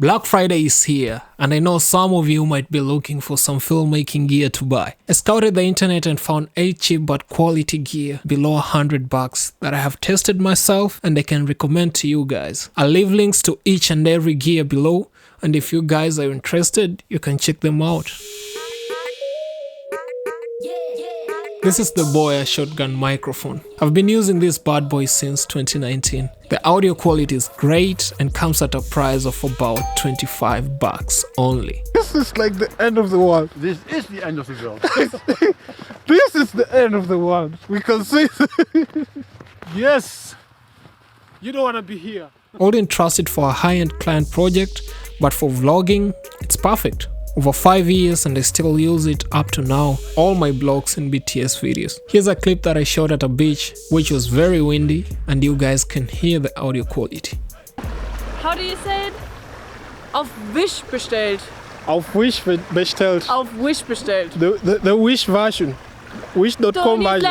Black Friday is here, and I know some of you might be looking for some filmmaking gear to buy. I scouted the internet and found 8 cheap but quality gear below $100 that I have tested myself and I can recommend to you guys. I'll leave links to each and every gear below, and if you guys are interested, you can check them out. This is the Boya shotgun microphone. I've been using this bad boy since 2019. The audio quality is great and comes at a price of about $25 only. This is like the end of the world. This is the end of the world. This is the end of the world. We can say Yes! You don't want to be here. I wouldn't trust it for a high-end client project, but for vlogging, it's perfect. Over 5 years and I still use it up to now, all my vlogs and BTS videos. Here's a clip that I shot at a beach, which was very windy, and you guys can hear the audio quality. How do you say it? Auf Wish bestellt. Auf Wish bestellt. Auf Wish bestellt. The Wish version. Wish.com version.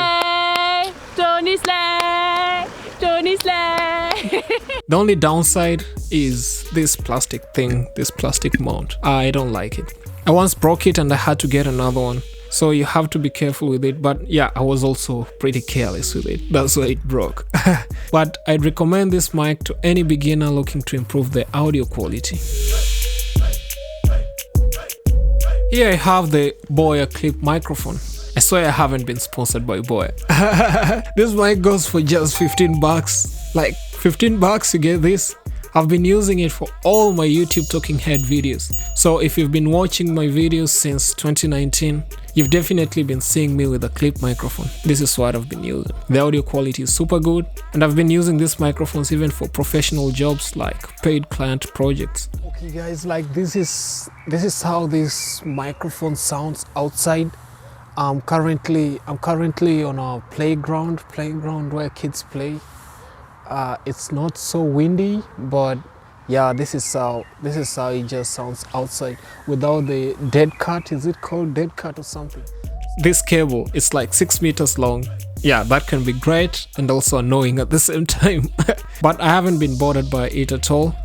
Tony Slay! Tony Slay! The only downside is this plastic thing, this plastic mount. I don't like it. I once broke it and I had to get another one. So you have to be careful with it, but yeah, I was also pretty careless with it. That's why it broke. But I'd recommend this mic to any beginner looking to improve the audio quality. Here I have the Boya clip microphone. I swear I haven't been sponsored by Boya. This mic goes for just $15. Like $15 you get this. I've been using it for all my YouTube talking head videos. So if you've been watching my videos since 2019, you've definitely been seeing me with a clip microphone. This is what I've been using. The audio quality is super good, and I've been using these microphones even for professional jobs like paid client projects. Okay guys, like this is how this microphone sounds outside. I'm currently on a playground where kids play. It's not so windy, but yeah, this is how it just sounds outside without the dead cut. Is it called dead cut or something? This cable is like 6 meters long. Yeah, that can be great and also annoying at the same time. But I haven't been bothered by it at all,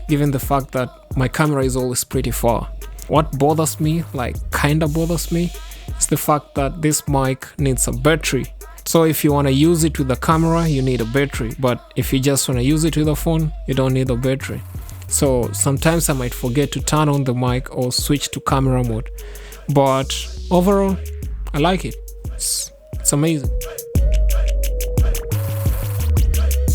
given the fact that my camera is always pretty far. What bothers me, like kinda bothers me, is the fact that this mic needs a battery. So if you want to use it with the camera, you need a battery, but if you just want to use it with a phone, you don't need a battery. So sometimes I might forget to turn on the mic or switch to camera mode, but overall I like it. It's amazing.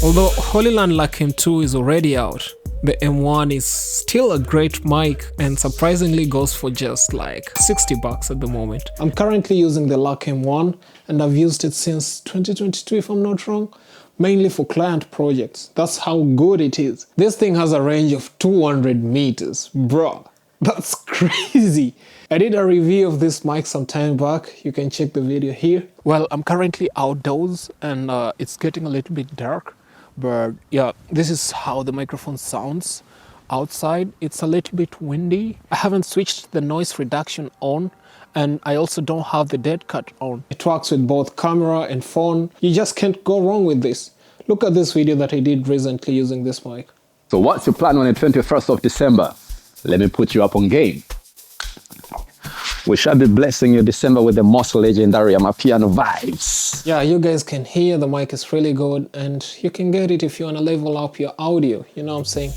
Although Holyland Lac M2 is already out, the M1 is still a great mic and surprisingly goes for just like $60 at the moment. I'm currently using the Lac M1 and I've used it since 2022 if I'm not wrong, mainly for client projects. That's how good it is. This thing has a range of 200 meters, bruh. That's crazy. I did a review of this mic some time back. You can check the video here. Well, I'm currently outdoors and it's getting a little bit dark. But yeah, this is how the microphone sounds outside. It's a little bit windy. I haven't switched the noise reduction on, and I also don't have the dead cut on. It works with both camera and phone. You just can't go wrong with this. Look at this video that I did recently using this mic. So what's your plan on the 21st of December? Let me put you up on game. We shall be blessing you December with the most legendary Amapiano vibes. Yeah, you guys can hear the mic is really good, and you can get it if you want to level up your audio, you know what I'm saying?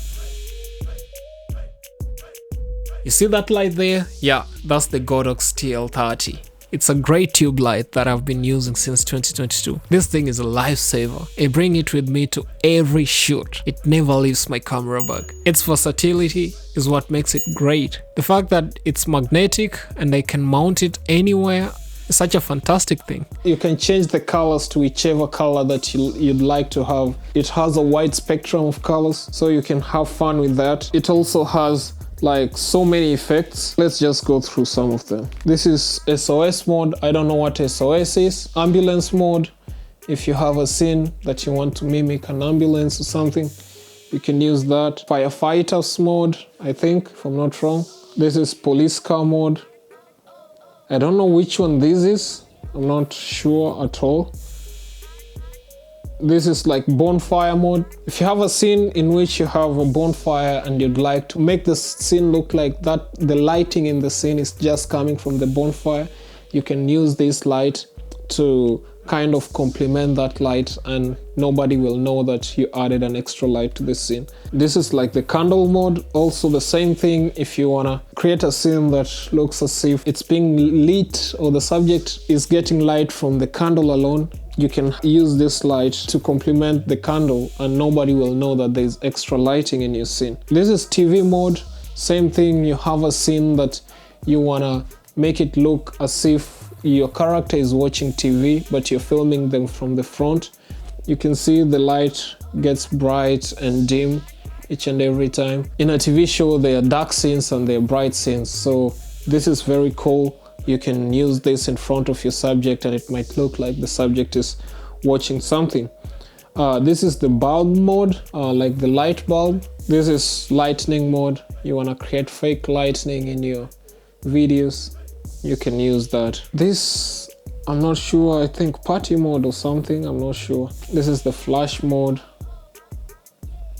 You see that light there? Yeah, that's the Godox TL30. It's a great tube light that I've been using since 2022. This thing is a lifesaver. I bring it with me to every shoot. It never leaves my camera bag. Its versatility is what makes it great. The fact that it's magnetic and I can mount it anywhere is such a fantastic thing. You can change the colors to whichever color that you'd like to have. It has a wide spectrum of colors, so you can have fun with that. It also has like so many effects. Let's just go through some of them. This is SOS mode. I don't know what SOS is. Ambulance mode. If you have a scene that you want to mimic an ambulance or something, you can use that. Firefighters mode, I think, if I'm not wrong. This is police car mode. I don't know which one this is. I'm not sure at all. This is like bonfire mode. If you have a scene in which you have a bonfire and you'd like to make the scene look like that, the lighting in the scene is just coming from the bonfire, you can use this light to kind of complement that light and nobody will know that you added an extra light to the scene. This is like the candle mode. Also the same thing, if you wanna create a scene that looks as if it's being lit or the subject is getting light from the candle alone, you can use this light to complement the candle and nobody will know that there's extra lighting in your scene. This is TV mode. Same thing, you have a scene that you wanna make it look as if your character is watching TV, but you're filming them from the front. You can see the light gets bright and dim each and every time. In a TV show, there are dark scenes and there are bright scenes. So this is very cool. You can use this in front of your subject and it might look like the subject is watching something. This is the bulb mode, like the light bulb. This is lightning mode. You want to create fake lightning in your videos, you can use that. This, I'm not sure, I think party mode or something, I'm not sure. This is the flash mode.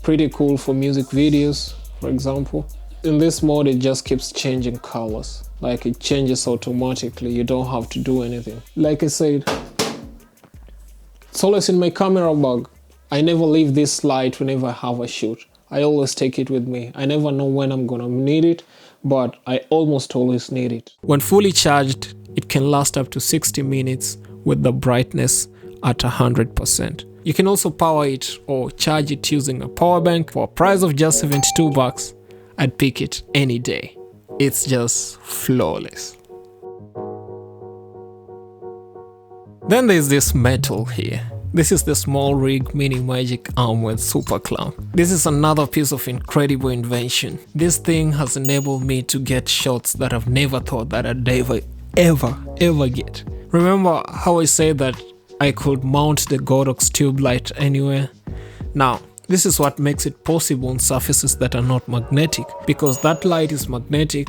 Pretty cool for music videos, for example. In this mode, it just keeps changing colors. Like it changes automatically, you don't have to do anything. Like I said, it's always in my camera bag. I never leave this light whenever I have a shoot. I always take it with me. I never know when I'm gonna need it, but I almost always need it. When fully charged, it can last up to 60 minutes with the brightness at 100%. You can also power it or charge it using a power bank. For a price of just 72 bucks, I'd pick it any day. It's just flawless. Then there's this metal here. This is the small rig mini magic arm with super clamp. This is another piece of incredible invention. This thing has enabled me to get shots that I've never thought that I'd ever get. Remember how I said that I could mount the Godox tube light anywhere? Now, this is what makes it possible on surfaces that are not magnetic. Because that light is magnetic,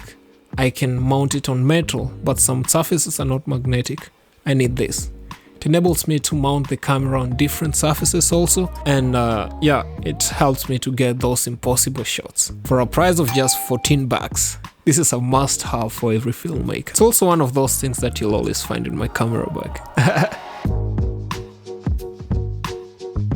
I can mount it on metal, but some surfaces are not magnetic. I need this. It enables me to mount the camera on different surfaces also, and yeah, it helps me to get those impossible shots. For a price of just 14 bucks, this is a must-have for every filmmaker. It's also one of those things that you'll always find in my camera bag.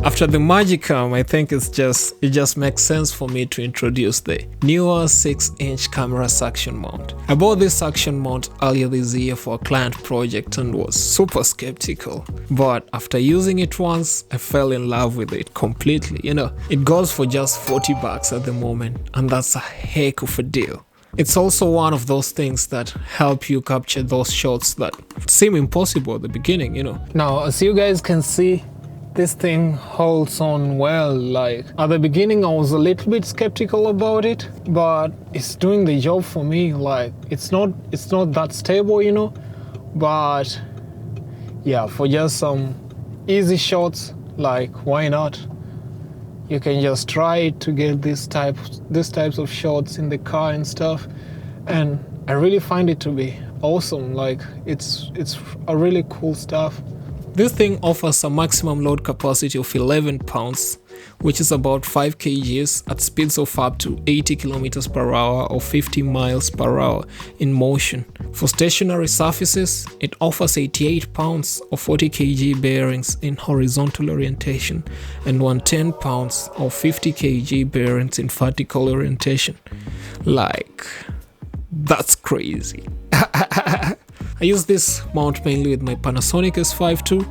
After the Magicam, I think it just makes sense for me to introduce the newer 6-inch camera suction mount. I bought this suction mount earlier this year for a client project and was super skeptical. But after using it once, I fell in love with it completely. You know, it goes for just 40 bucks at the moment, and that's a heck of a deal. It's also one of those things that help you capture those shots that seem impossible at the beginning, you know. Now, as you guys can see, this thing holds on well. Like at the beginning I was a little bit skeptical about it, but it's doing the job for me. Like it's not that stable, you know, but yeah, for just some easy shots, like why not? You can just try to get these types of shots in the car and stuff, and I really find it to be awesome. Like it's a really cool stuff. This thing offers a maximum load capacity of 11 pounds, which is about 5 kgs at speeds of up to 80 km per hour or 50 miles per hour in motion. For stationary surfaces, it offers 88 pounds or 40 kg bearings in horizontal orientation and 110 pounds or 50 kg bearings in vertical orientation. Like, that's crazy. I use this mount mainly with my Panasonic S5 II,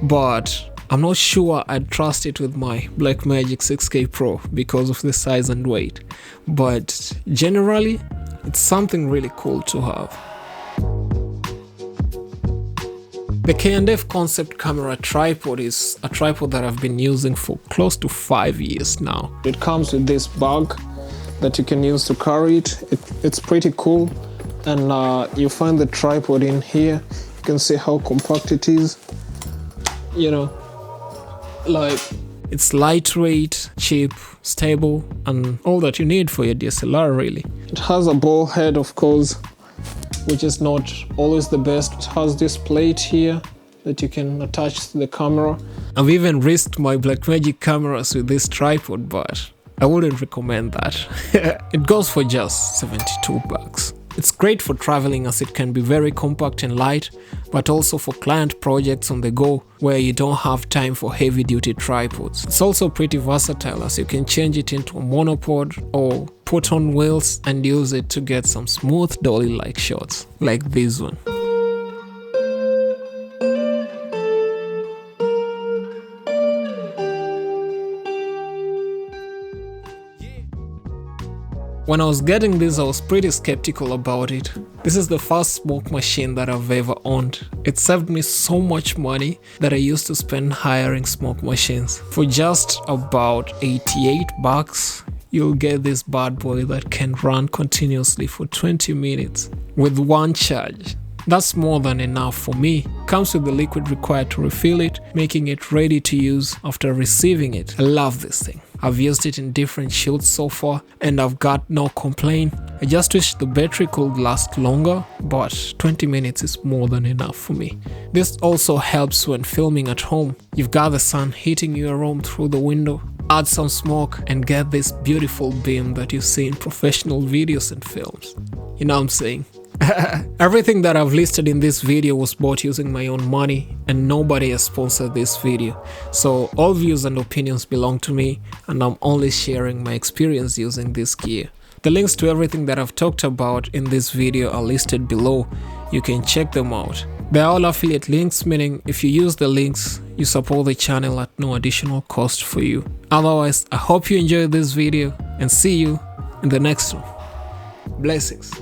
but I'm not sure I'd trust it with my Blackmagic 6K Pro because of the size and weight. But generally, it's something really cool to have. The K&F Concept Camera Tripod is a tripod that I've been using for close to 5 years now. It comes with this bag that you can use to carry it. It's pretty cool. And you find the tripod in here. You can see how compact it is. You know, like it's lightweight, cheap, stable, and all that you need for your DSLR really. It has a ball head, of course, which is not always the best. It has this plate here that you can attach to the camera. I've even risked my Blackmagic cameras with this tripod, but I wouldn't recommend that. It goes for just 72 bucks. It's great for traveling as it can be very compact and light, but also for client projects on the go where you don't have time for heavy duty tripods. It's also pretty versatile as you can change it into a monopod or put on wheels and use it to get some smooth dolly-like shots, like this one. When I was getting this, I was pretty skeptical about it. This is the first smoke machine that I've ever owned. It saved me so much money that I used to spend hiring smoke machines. For just about 88 bucks, you'll get this bad boy that can run continuously for 20 minutes with one charge. That's more than enough for me. Comes with the liquid required to refill it, making it ready to use after receiving it. I love this thing. I've used it in different shoots so far and I've got no complaint. I just wish the battery could last longer, but 20 minutes is more than enough for me. This also helps when filming at home. You've got the sun hitting your room through the window. Add some smoke and get this beautiful beam that you see in professional videos and films. You know what I'm saying? Everything that I've listed in this video was bought using my own money and nobody has sponsored this video. So all views and opinions belong to me and I'm only sharing my experience using this gear. The links to everything that I've talked about in this video are listed below. You can check them out. They're all affiliate links, meaning if you use the links, you support the channel at no additional cost for you. Otherwise, I hope you enjoyed this video and see you in the next one. Blessings.